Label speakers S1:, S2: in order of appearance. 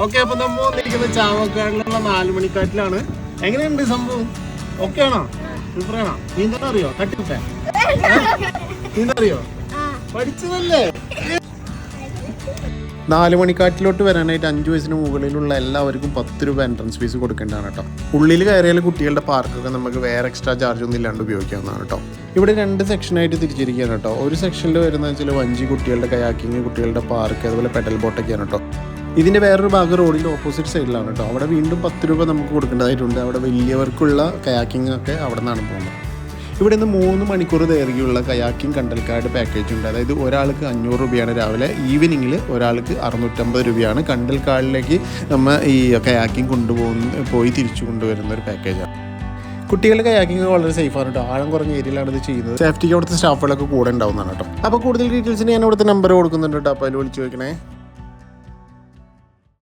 S1: Okay, അപ്പൊ നമ്മ വന്നിരിക്കുന്നത് ചാവക്കാടിലുള്ള 4 മണിക്കാറ്റിലാണ്. എങ്ങനെയുണ്ട് സംഭവം? ഓക്കെ ആണോ? സൂപ്പറാണോ? നീന്താൻ അറിയോ? തട്ടിവിട്ടെ നീന്തറിയോ? പഠിച്ചതല്ലേ? 4 മണിക്കാറ്റിലോട്ട് വരാനായിട്ട് 5 വയസ്സിന് മുകളിലുള്ള എല്ലാവർക്കും 10 രൂപ എൻട്രൻസ് ഫീസ് കൊടുക്കേണ്ടതാണ് കേട്ടോ. ഉള്ളിൽ കയറിയാൽ കുട്ടികളുടെ പാർക്കൊക്കെ നമുക്ക് വേറെ എക്സ്ട്രാ ചാർജ് ഒന്നും ഇല്ലാണ്ട് ഉപയോഗിക്കാവുന്നതാണ് കേട്ടോ. ഇവിടെ 2 സെക്ഷനായിട്ട് തിരിച്ചിരിക്കുകയാണ് കേട്ടോ. ഒരു സെക്ഷനിൽ വരുന്നത് വെച്ചാൽ വഞ്ചി, കുട്ടികളുടെ കയാക്കിങ്, കുട്ടികളുടെ പാർക്ക്, അതുപോലെ പെഡൽ ബോട്ടൊക്കെയാണ് കേട്ടോ. ഇതിൻ്റെ വേറൊരു ഭാഗം റോഡിൻ്റെ ഓപ്പോസിറ്റ് സൈഡിലാണ് കേട്ടോ. അവിടെ വീണ്ടും 10 രൂപ നമുക്ക് കൊടുക്കേണ്ടതായിട്ടുണ്ട്. അവിടെ വലിയവർക്കുള്ള കയാക്കിംഗ് ഒക്കെ അവിടെ നിന്നാണ് പോകുന്നത്. ഇവിടെ നിന്ന് 3 മണിക്കൂർ ദൈർഘ്യമുള്ള കയാക്കിംഗ് കണ്ടൽക്കാട് പാക്കേജ് ഉണ്ട്. അതായത് ഒരാൾക്ക് 500 രൂപയാണ് രാവിലെ, ഈവനിങ്ങിൽ ഒരാൾക്ക് 650 രൂപയാണ്. കണ്ടൽക്കാടിലേക്ക് നമ്മൾ ഈ കയാക്കിംഗ് പോയി തിരിച്ചു കൊണ്ടുവരുന്ന ഒരു പാക്കേജാണ്. കുട്ടികളുടെ കയാക്കിംഗ് വളരെ സേഫാണ് കേട്ടോ. ആഴം കുറഞ്ഞ ഏരിയയിലാണ് ഇത് ചെയ്യുന്നത്. സേഫ്റ്റിക്ക് അവിടുത്തെ സ്റ്റാഫുകളൊക്കെ കൂടെ ഉണ്ടാവുന്നതാണ് കേട്ടോ. അപ്പോൾ കൂടുതൽ ഡീറ്റെയിൽസിന് ഞാൻ ഇവിടുത്തെ നമ്പർ കൊടുക്കുന്നുണ്ട് കേട്ടോ. അപ്പോൾ അതിൽ വിളിച്ച് ചോദിക്കണേ.